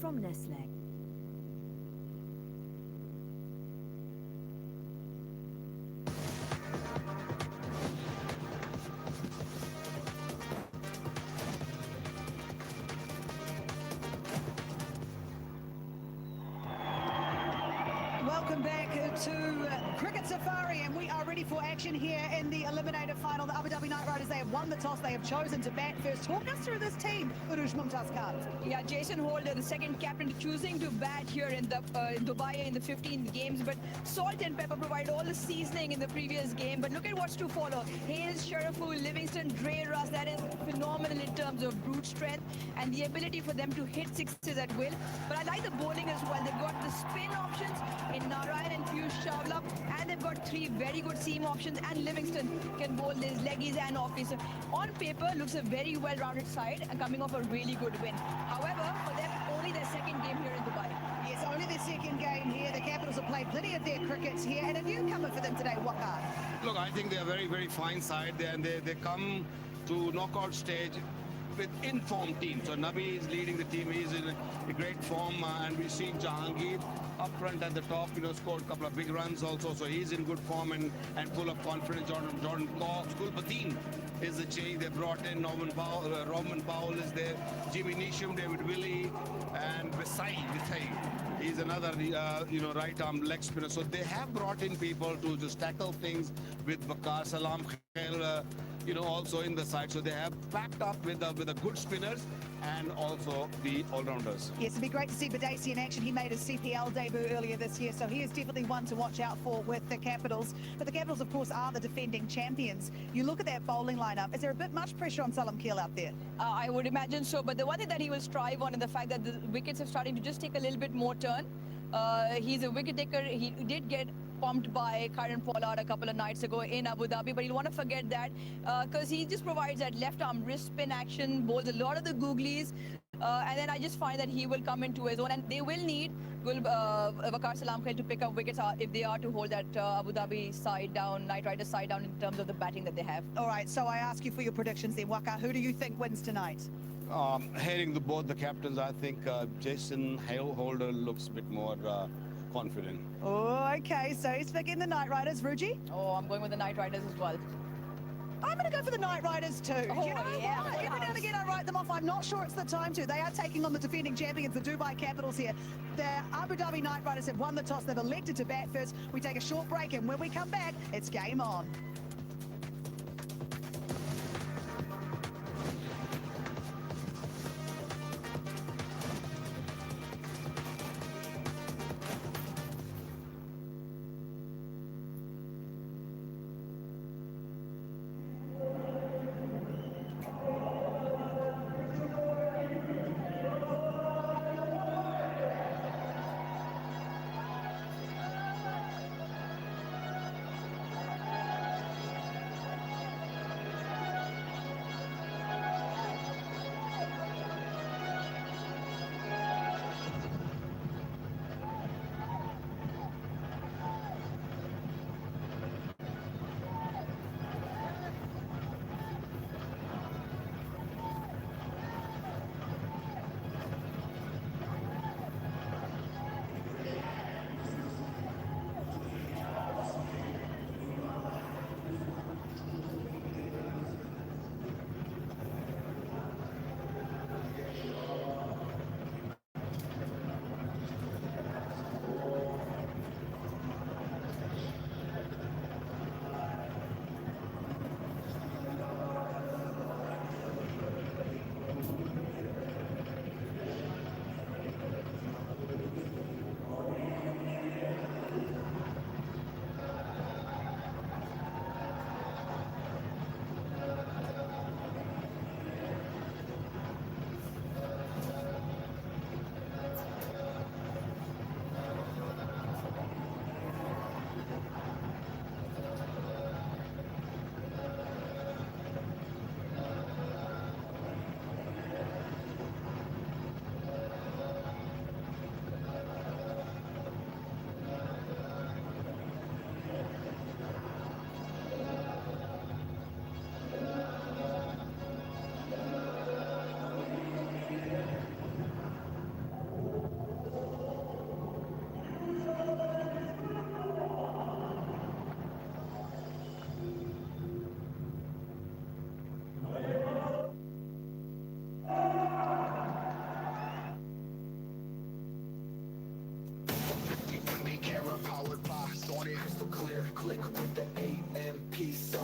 from Nestle. Welcome back to Cricket Safari, and we are ready for action here in the eliminator final. The Abu Dhabi Knight Riders, they have won the toss. They have chosen to bat first. Talk us through this team, Urush Mumtaz Khan. Yeah, Jason Holder, the second captain, choosing to bat here in Dubai in the 15th games. But salt and pepper provide all the seasoning in the previous game. But look at what's to follow. Hales, Sharaful, Livingston, Dre, Russ. That is phenomenal in terms of brute strength and the ability for them to hit sixes at will. But I like the bowling as well. They've got the spin options in Narayan and Piyush Chawla, and they've got three very good seam options, and Livingston can bowl his leggies and offs. So on paper, looks a very well-rounded side and coming off a really good win. However, for them, only their second game here in Dubai. Yes, only their second game here. The Capitals have played plenty of their crickets here, and a newcomer for them today, Wakar. Look, I think they're a very, very fine side there, and they come to knockout stage with informed team. So Nabi is leading the team. He's in a great form, and we see Jahangir up front at the top, scored a couple of big runs also. So he's in good form and full of confidence. Jordan Cox, Kulbateen is the change. They brought in Robin Powell is there, Jimmy Neesham, David Willey, and Visai. He's another, right arm leg spinner. So they have brought in people to just tackle things with Bakar Salam Khair, also in the side. So they have packed up with the good spinners and also the all-rounders. Yes, it'd be great to see Badesi in action. He made his CPL debut earlier this year, so he is definitely one to watch out for with the Capitals. But the Capitals, of course, are the defending champions. You look at that bowling lineup, is there a bit much pressure on Salam Keel out there? I would imagine so, but the one thing that he will strive on is the fact that the wickets are starting to just take a little bit more turn. He's a wicket taker. He did get pumped by Karen Pollard a couple of nights ago in Abu Dhabi, but you'll want to forget that because he just provides that left arm wrist spin action, bowls a lot of the googlies, and then I just find that he will come into his own, and they will need Waqar Salam Khair to pick up wickets if they are to hold that Abu Dhabi side down, Knight Riders side down in terms of the batting that they have. All right, so I ask you for your predictions then, Waqar. Who do you think wins tonight? Hearing both the captains, I think Jason Holder looks a bit more confident. Oh, okay, so he's picking the Knight Riders. Ruji? Oh, I'm going with the Knight Riders as well. I'm going to go for the Knight Riders too. Oh, you know yeah, what? Every now and again I write them off. I'm not sure it's the time to. They are taking on the defending champions, the Dubai Capitals here. The Abu Dhabi Knight Riders have won the toss. They've elected to bat first. We take a short break, and when we come back, it's game on.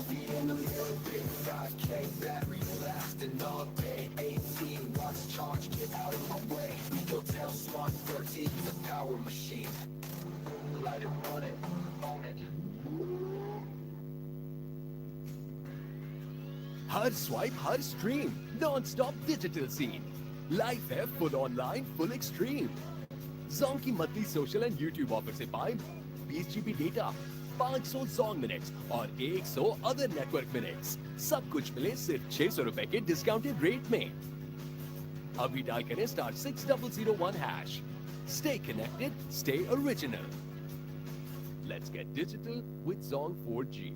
selfie in the mirror, big 5K battery lasting all day. 18 watts charged, get out of my way. Go tell Smart 13, the power machine. Light it, run it, own it. हर swipe हर stream nonstop digital scene life है full online full extreme जोंग की monthly social and YouTube offer से पाए 20 GB data 500 Jong minutes और 100 other network minutes सब कुछ मिले सिर्फ 600 रुपए के डिस्काउंटेड रेट में अभी डायल करें *6001#. Stay connected, stay original. Let's get digital with Zong 4G.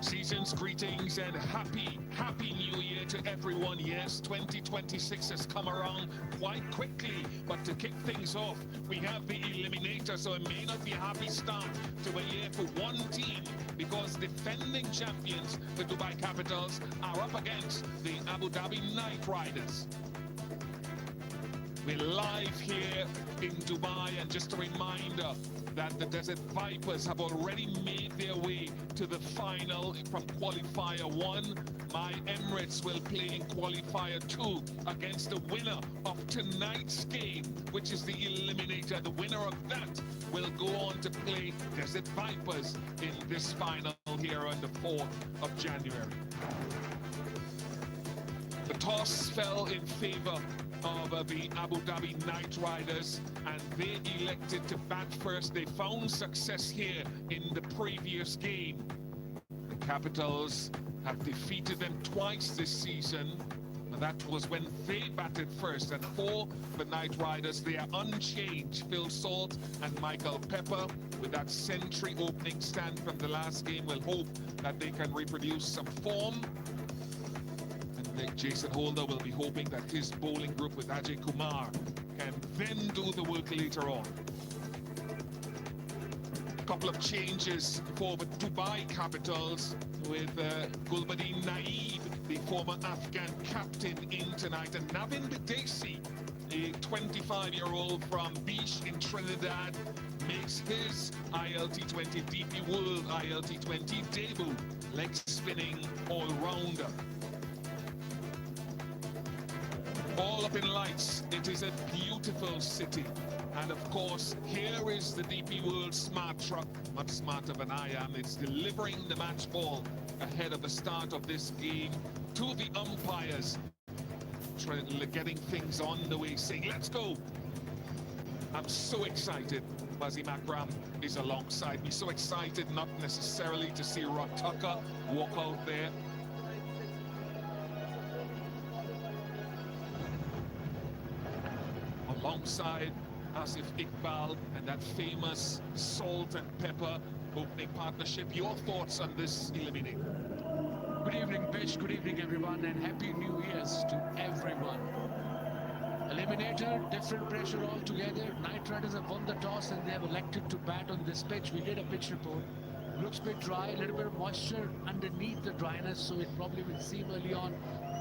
Season's greetings and happy new year to everyone. Yes, 2026 has come around quite quickly, but to kick things off, we have the eliminator, so it may not be a happy start to a year for one team, because defending champions, the Dubai Capitals, are up against the Abu Dhabi Knight Riders. We're live here in Dubai, and just a reminder that the Desert Vipers have already made their way to the final from Qualifier 1. My Emirates will play in Qualifier 2 against the winner of tonight's game, which is the eliminator. The winner of that will go on to play Desert Vipers in this final here on the 4th of January. The toss fell in favor of the Abu Dhabi Knight Riders, and they elected to bat first. They found success here in the previous game. The Capitals have defeated them twice this season, and that was when they batted first. And for the Knight Riders, they are unchanged. Phil Salt and Michael Pepper, with that century opening stand from the last game, will hope that they can reproduce some form. Jason Holder will be hoping that his bowling group with Ajay Kumar can then do the work later on. A couple of changes for the Dubai Capitals, with Gulbadin Naeeb, the former Afghan captain, in tonight, and Navin Bidesi, a 25-year-old from Beach in Trinidad, makes his ILT20 DP World ILT20 debut. Leg spinning all-rounder. All up in lights, it is a beautiful city. And of course, here is the DP World smart truck, much smarter than I am. It's delivering the match ball ahead of the start of this game to the umpires, getting things on the way, saying, let's go. I'm so excited. Mazim Akram is alongside me. So excited, not necessarily to see Rod Tucker walk out there. Alongside Asif Iqbal and that famous salt and pepper opening partnership. Your thoughts on this eliminator? Good evening, Bish. Good evening, everyone, and Happy New Year's to everyone. Eliminator, different pressure altogether. Knight Riders have won the toss and they have elected to bat on this pitch. We did a pitch report. Looks a bit dry, a little bit of moisture underneath the dryness, so it probably will seem early on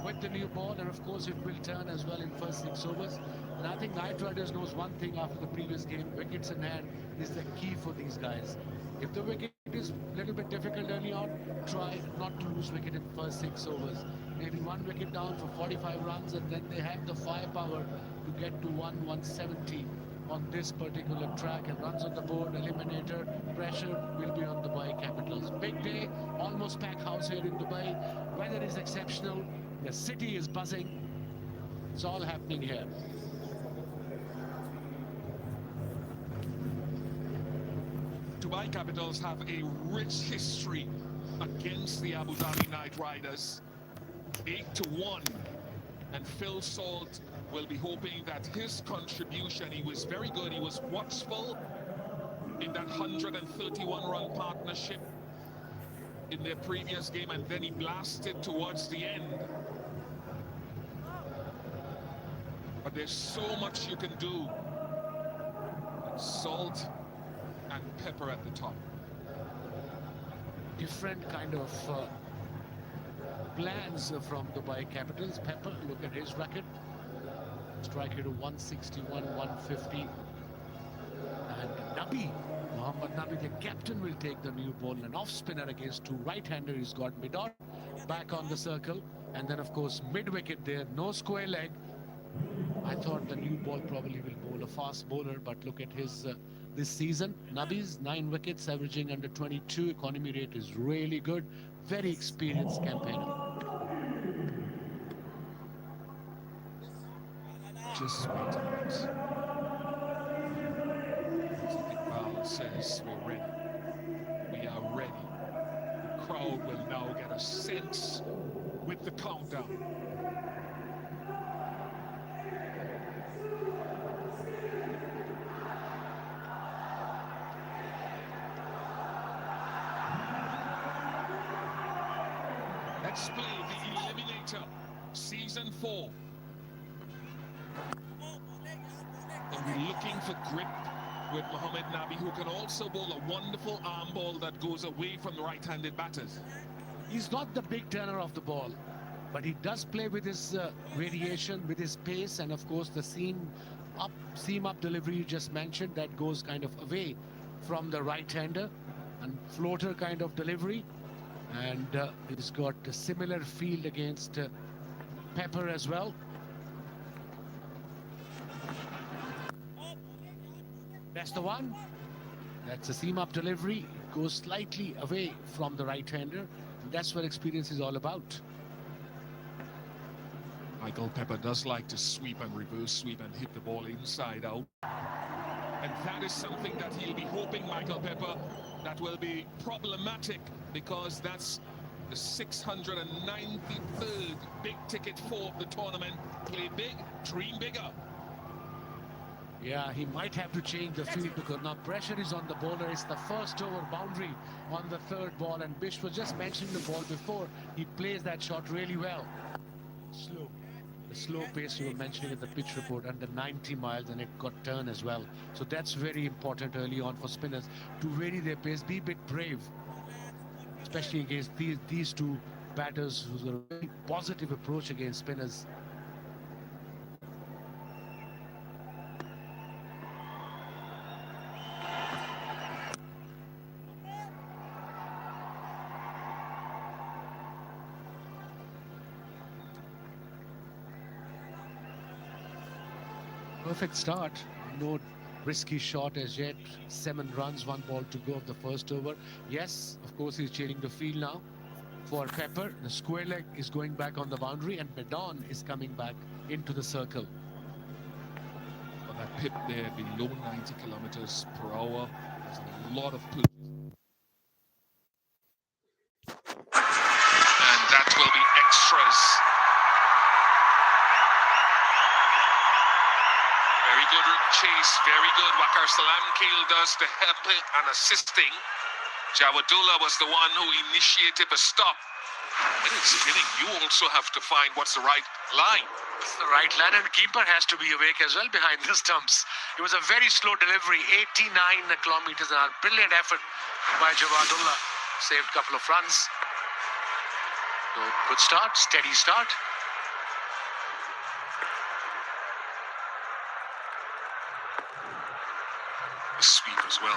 with the new ball, and of course it will turn as well in first 6 overs. And I think Knight Riders knows one thing after the previous game: wickets in hand is the key for these guys. If the wicket is a little bit difficult early on, try not to lose wicket in first 6 overs. Maybe 1 wicket down for 45 runs, and then they have the firepower to get to 170 on this particular track, and runs on the board. Eliminator pressure will be on the Dubai Capitals. Big day, almost packed house here in Dubai. Weather is exceptional. The city is buzzing. It's all happening here. Dubai Capitals have a rich history against the Abu Dhabi Knight Riders. 8-1, and Phil Salt will be hoping that his contribution, he was very good, he was watchful in that 131-run partnership in their previous game, and then he blasted towards the end. But there's so much you can do. Salt and pepper at the top. Different kind of plans from Dubai Capitals. Pepper, look at his record. Strike rate of 161, 150. And Nabi, Mohammad Nabi, the captain, will take the new ball. An off spinner against two right-hander. He's got Midor back on the circle. And then, of course, mid-wicket there. No square leg. I thought the new ball probably will bowl a fast bowler. But look at his this season. Nabi's 9 wickets, averaging under 22. Economy rate is really good. Very experienced campaigner. Just wait a minute. Iqbal says we're ready. We are ready. The crowd will now get a sense with the countdown. Let's play the Eliminator, Season 4. And we're looking for grip with Mohammad Nabi, who can also bowl a wonderful arm ball that goes away from the right-handed batters. He's not the big turner of the ball, but he does play with his variation, with his pace, and of course the seam up delivery you just mentioned, that goes kind of away from the right-hander, and floater kind of delivery. And he's got a similar field against Pepper as well. That's the one. That's a seam up delivery. It goes slightly away from the right-hander. And that's what experience is all about. Michael Pepper does like to sweep and reverse sweep and hit the ball inside out. And that is something that he'll be hoping, Michael Pepper, that will be problematic, because that's the 693rd big ticket for the tournament. Play big, dream bigger. Yeah, he might have to change the field, because now pressure is on the bowler. It's the first over boundary on the 3rd ball, and Bish was just mentioning the ball before. He plays that shot really well. Slow. The slow pace you were mentioning in the pitch report, under 90 miles, and it got turn as well. So that's very important early on for spinners to vary their pace, be a bit brave, especially against these two batters who's got a very positive approach against spinners. Perfect start. No risky shot as yet. 7 runs, 1 ball to go of the first over. Yes, of course, he's changing the field now for Pepper. The square leg is going back on the boundary, and Bedon is coming back into the circle. But that pip there below 90 kilometers per hour, there's a lot of push. And that will be extras. Very good chase, very good. Wakar Salamkeel does the helping and assisting. Jawadullah was the one who initiated the stop. When it's spinning, you also have to find what's the right line. It's the right line, and keeper has to be awake as well behind the stumps. It was a very slow delivery, 89 kilometers an hour. Brilliant effort by Jawadullah. Saved a couple of runs. So good start, steady start. Sweep as well.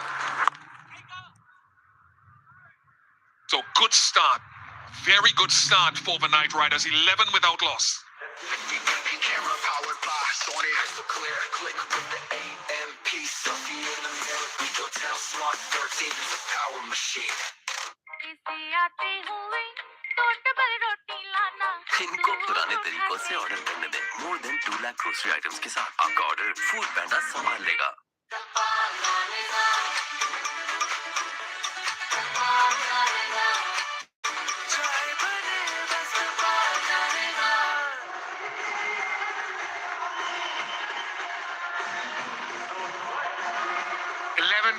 So good start, very good start for the Knight Riders. 11 without loss. Camera powered by Sony, so clear. Click with the AMP. Selfie in the mirror. Ecotel Smart 13 is a power machine. इनको पुराने तरीकों से order करने दें। More than 2 lakh grocery items के साथ आपका order food पैंडा संभाल लेगा।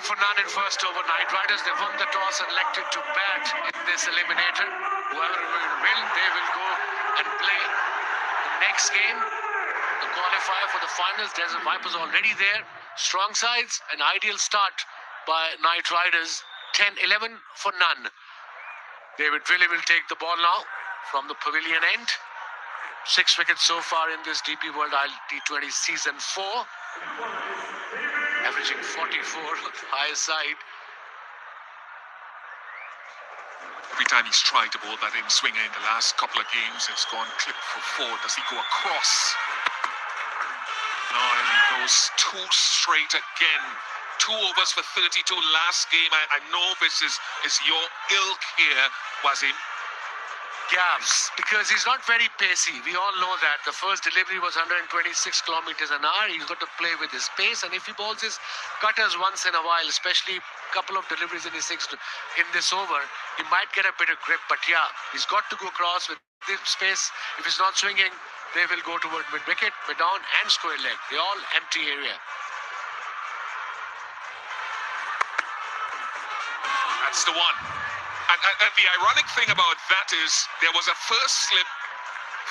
For none in first over. Knight Riders, they won the toss and elected to bat in this eliminator. Whoever will win, they will go and play the next game, the qualifier for the finals. Desert Vipers already there. Strong sides, an ideal start by Knight Riders. 10-11 for none. David Willey will take the ball now from the pavilion end. 6 wickets so far in this DP World T20 Season 4. Averaging 44 on the higher side. Every time he's tried to bowl that in swinger in the last couple of games, it's gone clip for 4. Does he go across? No, and he goes 2 straight again. 2 overs for 32 last game. I know this is your ilk here, Wasim. Gaps, because he's not very pacey. We all know that. The first delivery was 126 kilometers an hour. He's got to play with his pace, and if he bowls his cutters once in a while, especially a couple of deliveries in this over, he might get a bit of grip. But yeah, he's got to go across with this space. If he's not swinging, they will go toward mid-wicket, mid-on, and square leg. They're all empty area. That's the one. And the ironic thing about that is there was a first slip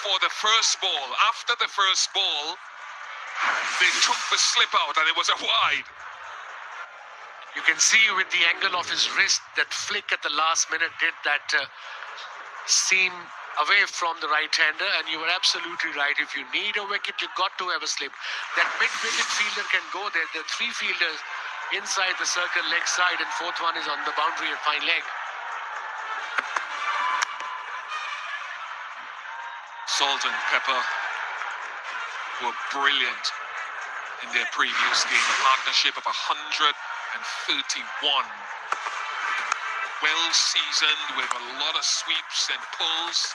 for the first ball. After the first ball, they took the slip out and it was a wide. You can see with the angle of his wrist, that flick at the last minute did that seam away from the right-hander, and you were absolutely right. If you need a wicket, you've got to have a slip. That mid-wicket fielder can go there. There are 3 fielders inside the circle, leg side, and 4th one is on the boundary and fine leg. Salt and Pepper were brilliant in their previous game. A partnership of 131. Well seasoned with a lot of sweeps and pulls.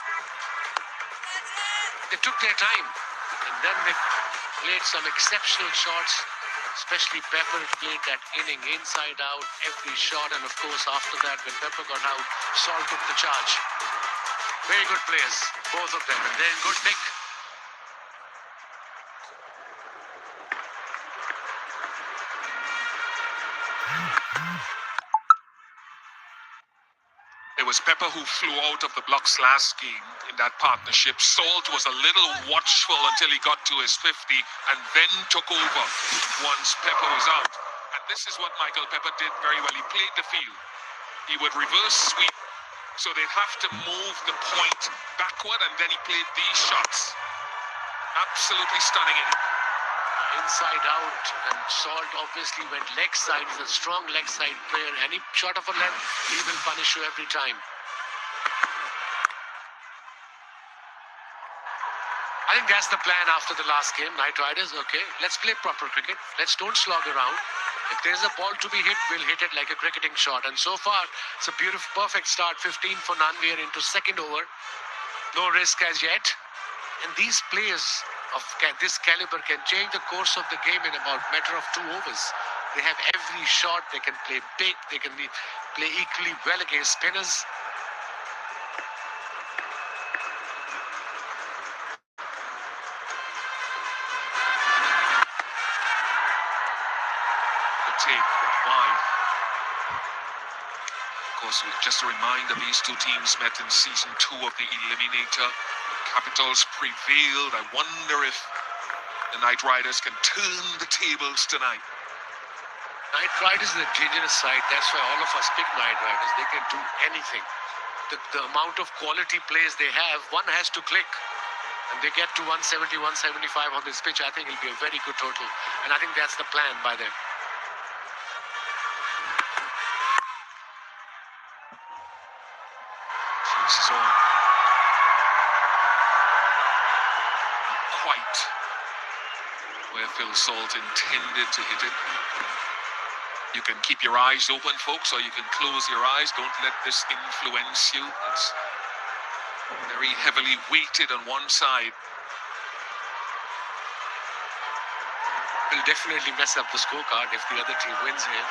They took their time, and then they played some exceptional shots. Especially Pepper played that inning inside out, every shot, and of course after that, when Pepper got out, Salt took the charge. Very good players, both of them, and they're in good nick. It was Pepper who flew out of the blocks last game in that partnership. Salt was a little watchful until he got to his 50 and then took over once Pepper was out. And this is what Michael Pepper did very well. He played the field. He would reverse sweep, so they'd have to move the point backward, and then he played these shots. Absolutely stunning inning. Inside out, and Salt obviously went leg side. He's a strong leg side player. Any shot of a length, he will punish you every time. I think that's the plan after the last game. Knight Riders, okay, let's play proper cricket. Let's don't slog around. If there's a ball to be hit, we'll hit it like a cricketing shot. And so far, it's a beautiful, perfect start. 15 for none. We are into second over. No risk as yet. And these players of this caliber can change the course of the game in about a matter of 2 overs. They have every shot. They can play big. They can play equally well against spinners. The take wide. Of course, just a reminder, these 2 teams met in season 2 of the Eliminator. Capitals prevailed. I wonder if the Knight Riders can turn the tables tonight. Knight Riders is a dangerous side. That's why all of us pick Knight Riders. They can do anything. The amount of quality plays they have, one has to click. And they get to 170, 175 on this pitch. I think it'll be a very good total. And I think that's the plan by them. This is on. Quite where Phil Salt intended to hit it. You can keep your eyes open, folks, or you can close your eyes. Don't let this influence you. It's very heavily weighted on one side. Will definitely mess up the scorecard if the other team wins here.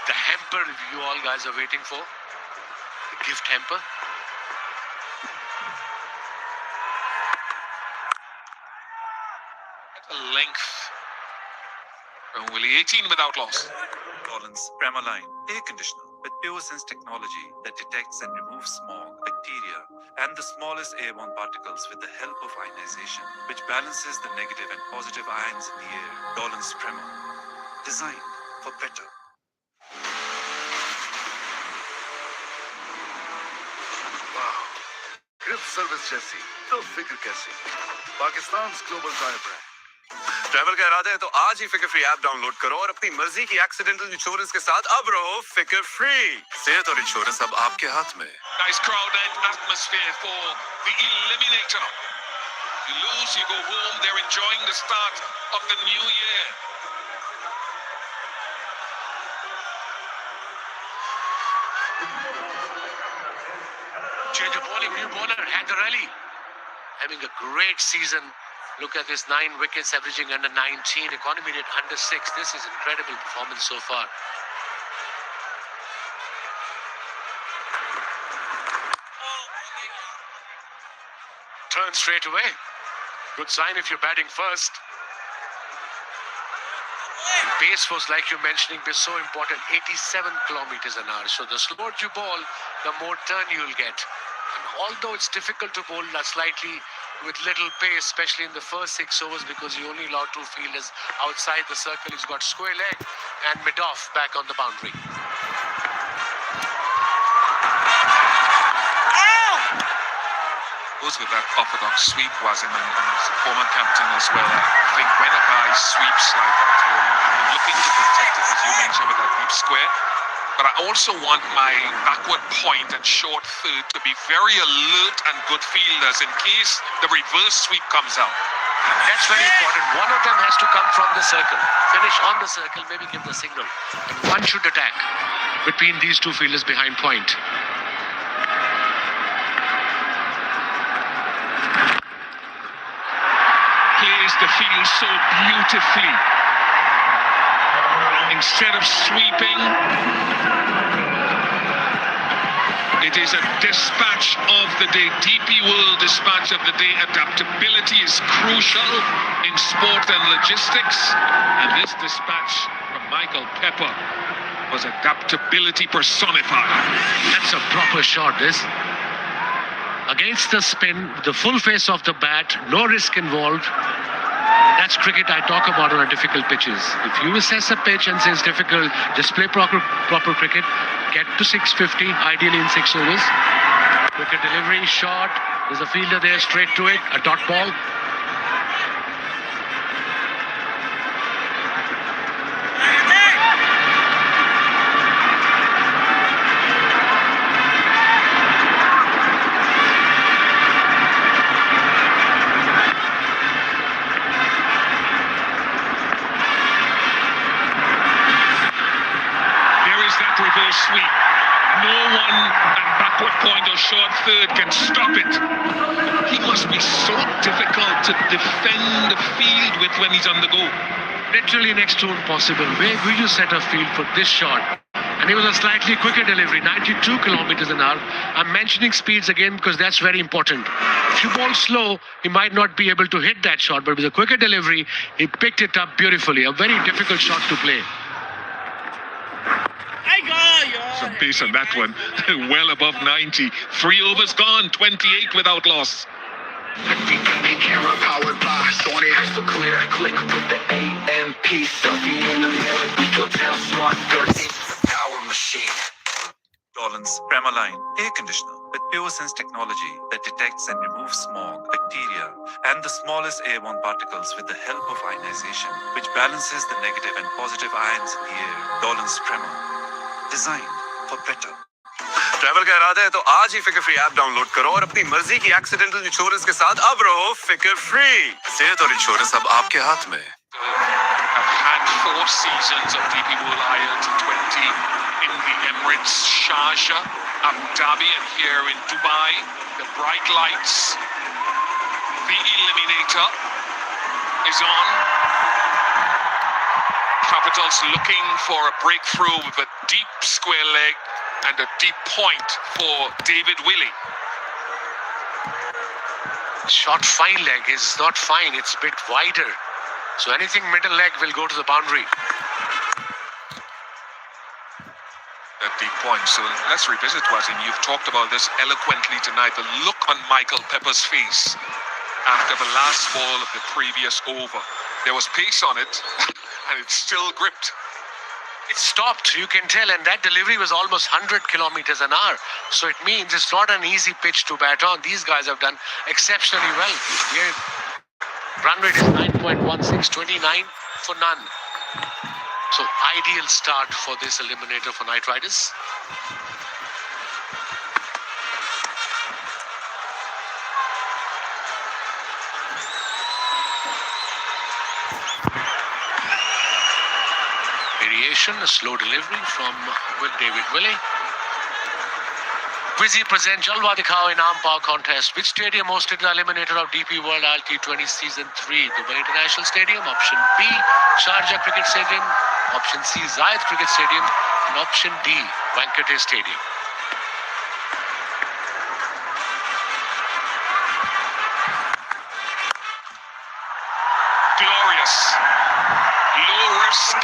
The hamper you all guys are waiting for. The gift hamper. At a length Willie, 18 without loss. Collins Prema Line Air Conditioner with pure sense technology that detects and removes smog, bacteria, and the smallest airborne particles with the help of ionization, which balances the negative and positive ions in the air. Collins Prema, designed for better. Grip service जैसी तो फिक्र कैसी Pakistan global tyre brand travel का इरादा है तो आज ही फिकर फ्री ऐप डाउनलोड करो और अपनी मर्जी की एक्सीडेंटल इंश्योरेंस के साथ अब रहो फिकर फ्री। सेहत और इंश्योरेंस अब आपके हाथ में। Nice crowded atmosphere for the eliminator. You lose, you go home. They're enjoying the start of the new year. Change of bowling, new bowler, Haider Ali, having a great season. Look at this, 9 wickets, averaging under 19. Economy rate under 6. This is incredible performance so far. Turn straight away. Good sign if you're batting first. And pace was, like you're mentioning, was so important. 87 kilometers an hour. So the slower you bowl, the more turn you'll get. And although it's difficult to bowl slightly with little pace, especially in the first 6 overs, because you only allow 2 fielders outside the circle. He's got square leg and mid-off back on the boundary. Goes with that orthodox sweep, Wasim, and as a former captain as well. I think when a guy sweeps like that, you're looking to protect it, as you mentioned, with that deep square. But I also want my backward point and short third to be very alert and good fielders in case the reverse sweep comes out. That's very important. One of them has to come from the circle. Finish on the circle, maybe give the signal. And one should attack between these 2 fielders behind point. Plays the field so beautifully. Instead of sweeping, it is a dispatch of the day, DP World dispatch of the day. Adaptability is crucial in sport and logistics, and this dispatch from Michael Pepper was adaptability personified. That's a proper shot, this. Against the spin, the full face of the bat, no risk involved. That's cricket I talk about on difficult pitches. If you assess a pitch and say it's difficult, just play proper cricket, get to 650, ideally in 6 overs. Cricket delivery, shot, there's a fielder there, straight to it, a dot ball. Reverse sweep. No one at backward point or short third can stop it. He must be so difficult to defend the field with when he's on the go. Literally next to impossible. Where will you set a field for this shot? And it was a slightly quicker delivery, 92 kilometers an hour. I'm mentioning speeds again because that's very important. If you bowl slow, he might not be able to hit that shot, but with a quicker delivery, he picked it up beautifully. A very difficult shot to play. Some pace on that one. Well above 90. 3 overs gone, 28 without loss. Camera powered by Sony for clear. Click with the AMP. Selfie in the mirror. We go tell smart 13. Power machine. Collins Prema Line Air Conditioner with pure sense technology that detects and removes smog, bacteria, and the smallest airborne particles with the help of ionization, which balances the negative and positive ions in the air. Collins Prema, designed for better. Travel का इरादा है तो आज ही फिकर free app download करो और अपनी मर्जी की एक्सीडेंटल इंश्योरेंस के साथ अब रहो फिकर फ्री। सेहत और इंश्योरेंस अब आपके हाथ में। Have had 4 seasons of DP World IL20 in the Emirates, Sharjah, Abu Dhabi, and here in Dubai. The bright lights. The eliminator is on. Capitals looking for a breakthrough with a deep square leg and a deep point for David Willey. Short fine leg is not fine, it's a bit wider. So anything middle leg will go to the boundary. At the point. So let's revisit what you've talked about this eloquently tonight. The look on Michael Pepper's face after the last ball of the previous over. There was pace on it, and it's still gripped. It stopped, you can tell, and that delivery was almost 100 kilometers an hour. So it means it's not an easy pitch to bat on. These guys have done exceptionally well. Here, run rate is 9.16, 29 for none. So ideal start for this eliminator for Knight Riders. Variation, a slow delivery from David Willey. Vizzy present Jalwa Dikhao in arm power contest. Which stadium hosted the eliminator of DP World ILT20 Season 3? Dubai International Stadium. Option B, Sharjah Cricket Stadium. Option C, Zayed Cricket Stadium. And option D, Wankhede Stadium. Glorious. Low risk.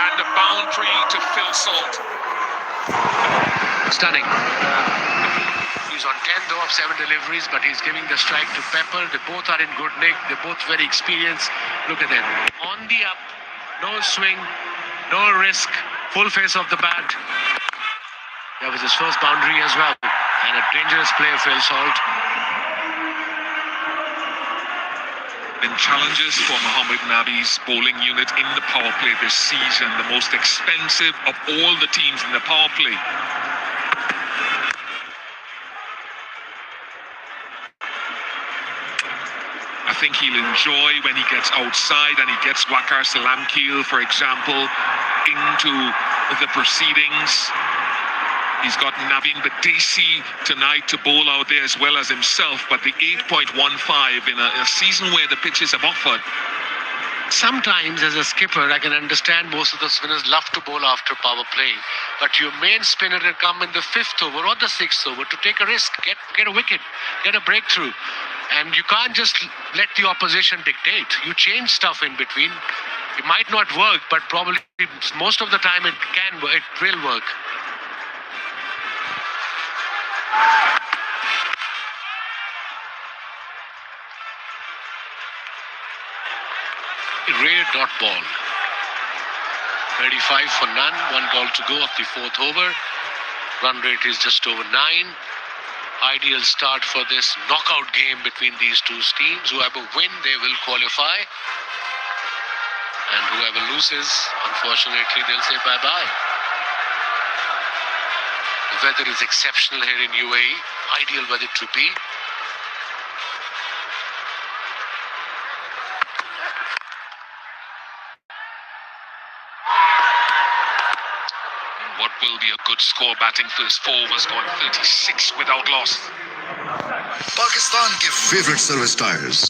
And a boundary to Phil Salt. Stunning. He's on 10 though of 7 deliveries, but he's giving the strike to Pepper. They both are in good nick. They're both very experienced. Look at them. On the up, no swing, no risk, full face of the bat. That was his first boundary as well. And a dangerous play of Phil Salt. Been challenges for Mohammad Nabi's bowling unit in the power play this season. The most expensive of all the teams in the power play. I think he'll enjoy when he gets outside and he gets Waqar Salamkeel, for example, into the proceedings. He's got Naveen Badesi tonight to bowl out there as well as himself, but the 8.15 in a season where the pitches have offered. Sometimes as a skipper, I can understand most of the spinners love to bowl after power play. But your main spinner will come in the 5th over or the 6th over to take a risk, get a wicket, get a breakthrough. And you can't just let the opposition dictate. You change stuff in between. It might not work, but probably most of the time it will work. Rare dot ball. 35 for none. 1 ball to go of the 4th over. Run rate is just over 9. Ideal start for this knockout game between these two teams. Whoever win, they will qualify. And whoever loses, unfortunately, they'll say bye-bye. The weather is exceptional here in UAE. Ideal weather to be. What will be a good score batting first 4 overs going 36 without loss. Pakistan के favorite service tires